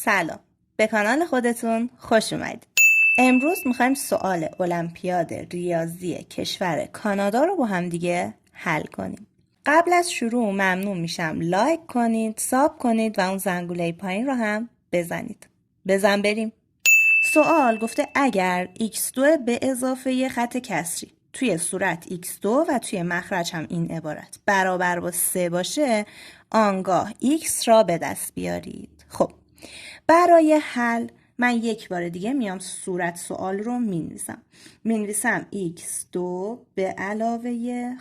سلام، به کانال خودتون خوش اومدید. امروز میخوایم سوال المپیاد ریاضی کشور کانادا رو با هم دیگه حل کنیم. قبل از شروع ممنون میشم لایک کنید، ساب کنید و اون زنگوله پایین رو هم بزنید. بزن بریم. سوال گفته اگر x2 به اضافه یه خط کسری توی صورت x2 و توی مخرج هم این عبارت برابر با 3 باشه، آنگاه x را به دست بیارید. خب برای حل من یک بار دیگه میام صورت سوال رو مینویسم x2 به علاوه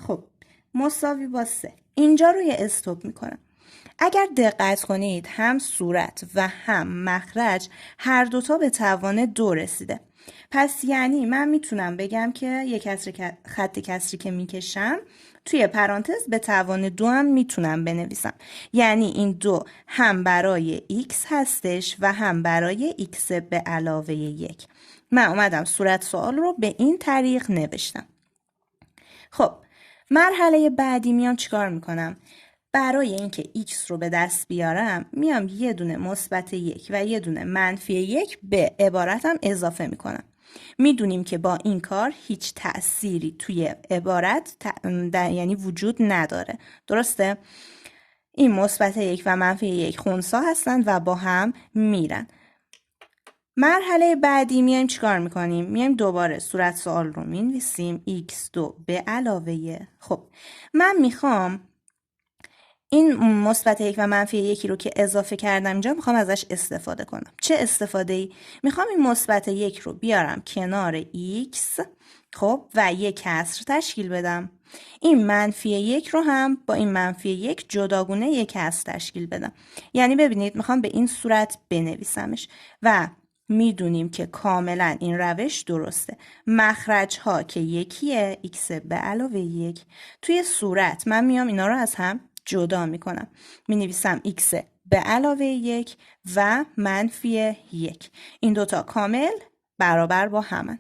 مساوی با 3. اینجا رو یه استوب میکنم. اگر دقت کنید هم صورت و هم مخرج هر دوتا به توان 2 رسیده. پس یعنی من میتونم بگم که یک خط کسری که میکشم توی پرانتز به توان 2 هم میتونم بنویسم. یعنی این 2 هم برای x هستش و هم برای x به علاوه 1. من اومدم صورت سوال رو به این طریق نوشتم. خب مرحله بعدی میام چیکار میکنم؟ برای اینکه x رو به دست بیارم میام یه دونه مثبت 1 و یه دونه منفی 1 به عبارتم اضافه میکنم. میدونیم که با این کار هیچ تأثیری توی عبارت یعنی وجود نداره. درسته؟ این مثبت 1 و منفی 1 خنثی هستن و با هم میرن. مرحله بعدی میایم چیکار میکنیم؟ میایم دوباره صورت سوال رو مینویسیم x2 به علاوه من میخوام این مثبت 1 و منفی 1 رو که اضافه کردم اینجا میخوام ازش استفاده کنم. چه استفاده ای؟ میخوام این مثبت 1 رو بیارم کنار x و یک کسر تشکیل بدم. این منفی 1 رو هم با این منفی 1 جداگونه یک کسر تشکیل بدم. یعنی ببینید میخوام به این صورت بنویسمش و میدونیم که کاملا این روش درسته. مخرج ها که یکیه x به علاوه 1 توی صورت من میام اینا رو از هم جدا میکنم. مینویسم x به علاوه 1 و منفی 1. این دوتا کامل برابر با همن.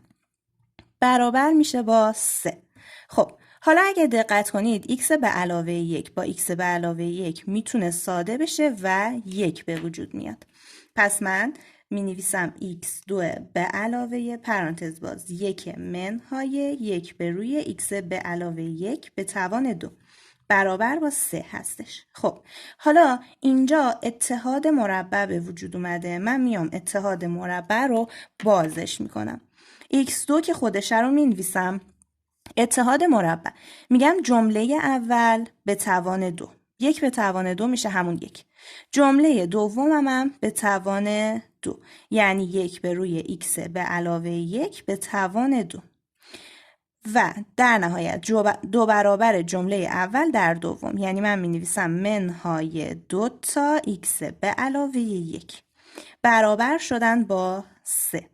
برابر میشه با 3. خب حالا اگه دقت کنید x به علاوه 1 با x به علاوه 1 میتونه ساده بشه و 1 به وجود میاد. پس من مینویسم x2 به علاوه پرانتز باز 1 منهای 1 به روی x به علاوه 1 به توان 2 برابر با 3 هستش. خب حالا اینجا اتحاد مربع به وجود اومده. من میام اتحاد مربع رو بازش میکنم. x2 که خودشه رو مینویسم اتحاد مربع. میگم جمله اول به توان 2. 1 به توان 2 میشه همون 1. جمله دومم هم به توان 2. یعنی 1 به روی x به علاوه 1 به توان 2. و در نهایت 2 برابر جمله اول در دوم. یعنی من می نویسم منهای 2 تا x به علاوه 1 برابر شدن با 3.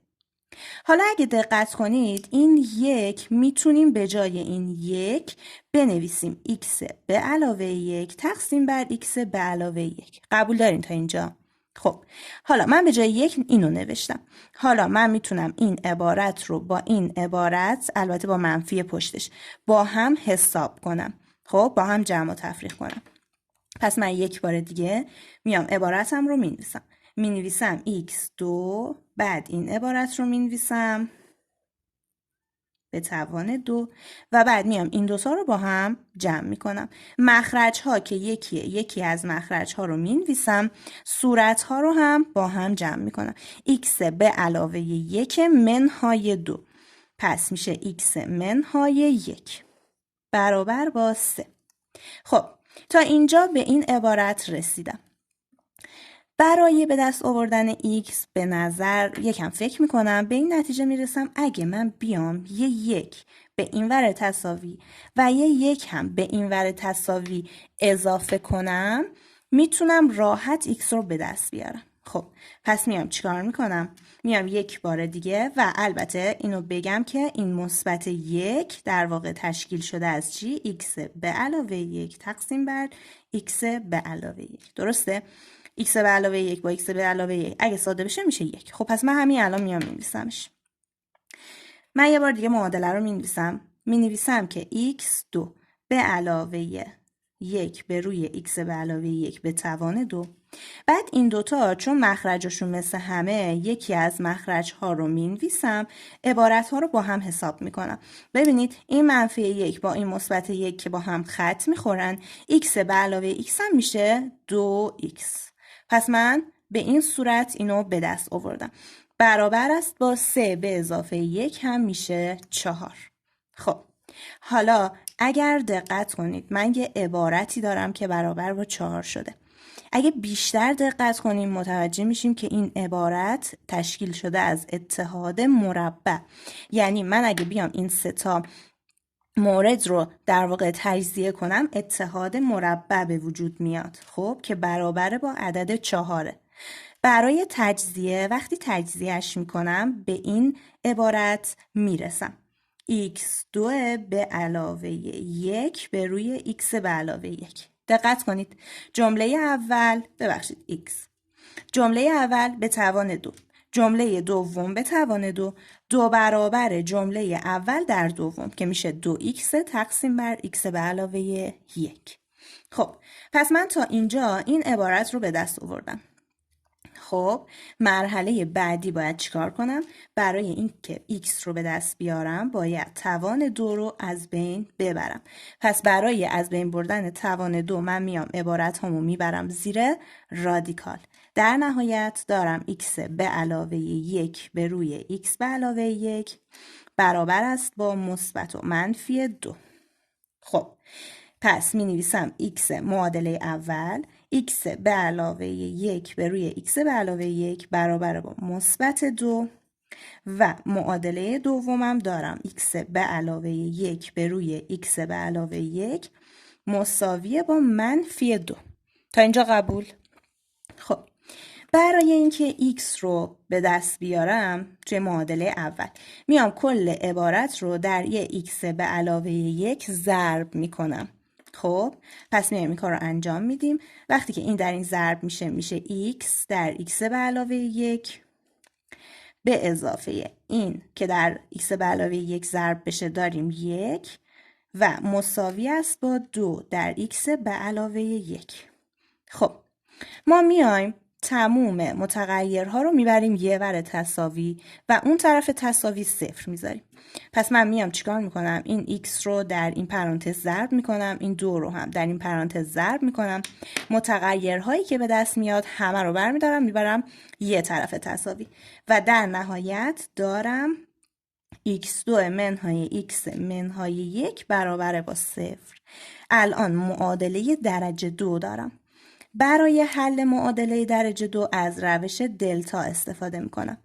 حالا اگه دقت کنید این 1 میتونیم به جای این 1 بنویسیم x به علاوه 1 تقسیم بر x به علاوه 1. قبول دارین تا اینجا؟ خب حالا من به جای 1 اینو نوشتم. حالا من میتونم این عبارت رو با این عبارت، البته با منفی پشتش، با هم حساب کنم. خب با هم جمع و تفریق کنم. پس من یک بار دیگه میام عبارتم رو مینویسم x2 بعد این عبارت رو مینویسم به توان 2 و بعد میام این دوتا رو با هم جمع میکنم. مخرج ها که یکی از مخرج ها رو مینویسم، صورت ها رو هم با هم جمع میکنم. x به علاوه 1 منهای 2 پس میشه x منهای 1 برابر با 3. خب تا اینجا به این عبارت رسیدم. برای به دست آوردن x به نظر یکم فکر میکنم به این نتیجه میرسم اگه من بیام یه 1 به این ور تساوی و یه 1 هم به این ور تساوی اضافه کنم میتونم راحت x رو به دست بیارم. خب پس میام چیکار میکنم؟ میام یک بار دیگه و البته اینو بگم که این مثبت 1 در واقع تشکیل شده از چی؟ x به علاوه 1 تقسیم بر x به علاوه 1. درسته؟ x به علاوه 1 با x به علاوه 1 اگه ساده بشه میشه 1. خب پس من همین الان میام مینویسمش. من یه بار دیگه معادله رو مینویسم که x2 به علاوه 1 به روی x به علاوه 1 به توان 2 بعد این دوتا چون مخرجشون مثل همه، یکی از مخرجها رو مینویسم، عبارتها رو با هم حساب میکنم. ببینید این منفی 1 با این مثبت 1 که با هم خط میخورن، x به علاوه x هم میشه 2x. پس من به این صورت اینو به دست آوردم. برابر است با 3 به اضافه 1 هم میشه 4. خب حالا اگر دقت کنید من یه عبارتی دارم که برابر با 4 شده. اگه بیشتر دقت کنیم متوجه میشیم که این عبارت تشکیل شده از اتحاد مربع. یعنی من اگه بیام این سه تا مورد رو در واقع تجزیه کنم، اتحاد مربع به وجود میاد، خب که برابر با عدد 4. برای تجزیه وقتی تجزیهش میکنم به این عبارت میرسم: x2 به علاوه 1 به روی x به علاوه 1. دقت کنید جمله اول x، جمله اول به توان 2، جمله دوم به توان 2، 2 برابر جمله اول در دوم که میشه 2x تقسیم بر x به علاوه 1. خب پس من تا اینجا این عبارت رو به دست آوردم. خب مرحله بعدی باید چیکار کنم؟ برای اینکه x رو به دست بیارم باید توان 2 رو از بین ببرم. پس برای از بین بردن توان 2 من میام عبارت همو میبرم زیر رادیکال. در نهایت دارم x به علاوه 1 به روی x به علاوه 1 برابر است با مثبت و منفی 2. خب پس می نویسم x معادله اول x به علاوه 1 به روی x به علاوه 1 برابر با مثبت 2 و معادله دومم دارم x به علاوه 1 به روی x به علاوه 1 مساویه با منفی 2. تا اینجا قبول؟ خب برای اینکه x رو به دست بیارم توی معادله اول میام کل عبارت رو در یه x به علاوه 1 ضرب میکنم. خب پس میایم این کار رو انجام میدیم. وقتی که این در این ضرب میشه x در x به علاوه 1 به اضافه این که در x به علاوه 1 ضرب بشه داریم 1 و مساوی است با 2 در x به علاوه 1. خب ما میایم تموم متغیرها رو میبریم یه ور تساوی و اون طرف تساوی 0 میذاریم. پس من میام چیکار میکنم؟ این x رو در این پرانتز ضرب میکنم، این 2 رو هم در این پرانتز ضرب میکنم. متغیرهایی که به دست میاد همه رو برمیدارم میبرم یه طرف تساوی و در نهایت دارم x2 منهای x منهای 1 برابر با 0. الان معادله درجه 2 دارم. برای حل معادله درجه 2 از روش دلتا استفاده میکنم.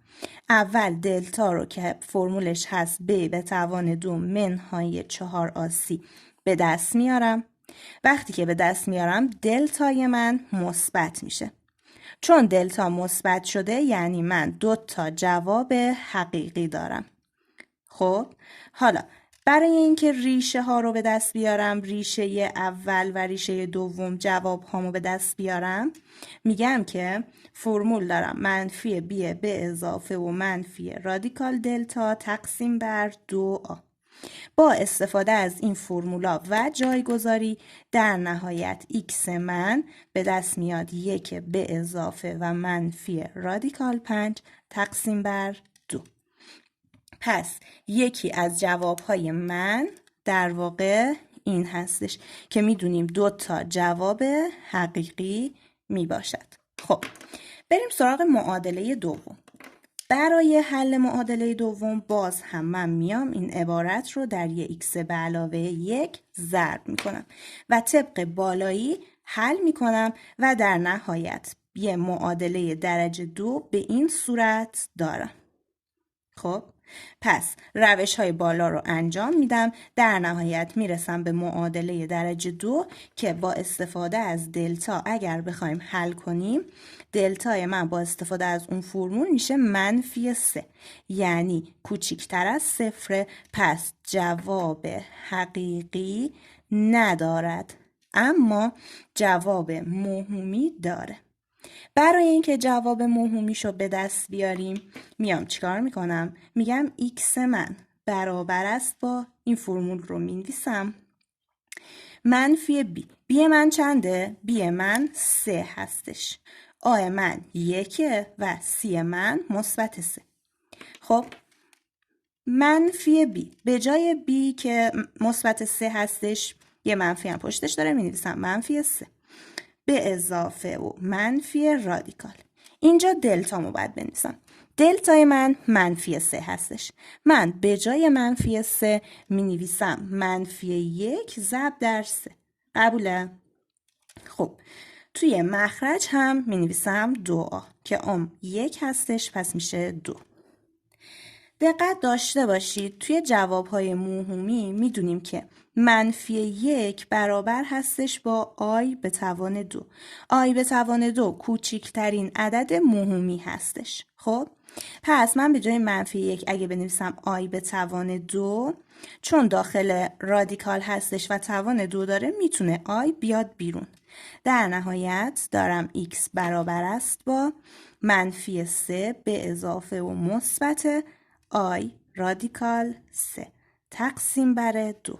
اول دلتا رو که فرمولش هست b به توان 2 منهای 4 آسی به دست میارم. وقتی که به دست میارم دلتای من مثبت میشه. چون دلتا مثبت شده یعنی من 2 تا جواب حقیقی دارم. خب حالا برای اینکه ریشه ها رو به دست بیارم، ریشه اول و ریشه دوم جواب هامو به دست بیارم، میگم که فرمول دارم منفی b به اضافه و منفی رادیکال دلتا تقسیم بر 2a. با استفاده از این فرمولا و جایگذاری در نهایت x من به دست میاد 1 به اضافه و منفی رادیکال 5 تقسیم بر 2. پس یکی از جوابهای من در واقع این هستش که میدونیم 2 تا جواب حقیقی میباشد. خب بریم سراغ معادله دوم. برای حل معادله دوم باز هم من میام این عبارت رو در یه x به علاوه 1 ضرب میکنم و طبق بالایی حل میکنم و در نهایت یه معادله درجه 2 به این صورت دارم. خب پس روش های بالا رو انجام میدم. در نهایت میرسم به معادله درجه 2 که با استفاده از دلتا اگر بخوایم حل کنیم، دلتای من با استفاده از اون فرمول میشه منفی 3 یعنی کوچیکتر از 0. پس جواب حقیقی ندارد اما جواب موهومی داره. برای اینکه جواب موهومیشو به دست بیاریم میام چیکار میکنم؟ میگم x من برابر است با این فرمول رو مینویسم منفی b. b من چنده؟ b من 3 هستش. آ من 1 و سی من مثبت 3. خب منفی بی، به جای بی که مثبت 3 هستش یه منفی هم پشتش داره، می نویسم منفی 3 به اضافه و منفی رادیکال. اینجا دلتامو باید بنویسم. دلتای من منفی 3 هستش. من به جای منفی 3 می نویسم منفی 1 ضرب در 3. قبوله؟ خب توی مخرج هم می نویسم 2a که ام 1 هستش، پس میشه 2. دقت داشته باشید توی جوابهای موهومی میدونیم که منفی 1 برابر هستش با آی به توان 2. آی به توان 2 کوچکترین عدد موهومی هستش. خب پس من به جای منفی 1 اگه بنویسم آی به توان 2، چون داخل رادیکال هستش و توان 2 داره میتونه آی بیاد بیرون. در نهایت دارم x برابر است با منفی 3 به اضافه و مثبت آی رادیکال 3 تقسیم بر 2.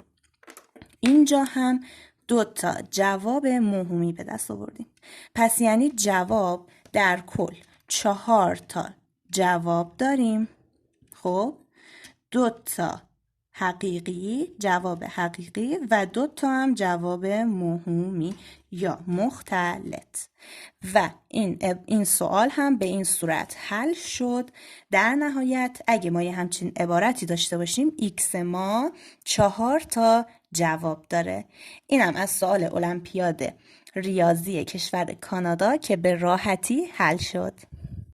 اینجا هم 2 تا جواب موهومی به دست آوردیم. پس یعنی جواب در کل 4 تا جواب داریم. خب 2 تا حقیقی، جواب حقیقی و 2 تا هم جواب موهومی یا مختلط. و این سوال هم به این صورت حل شد. در نهایت اگه ما یه همچین عبارتی داشته باشیم x ما 4 تا جواب داره. اینم از سوال المپیاد ریاضی کشور کانادا که به راحتی حل شد.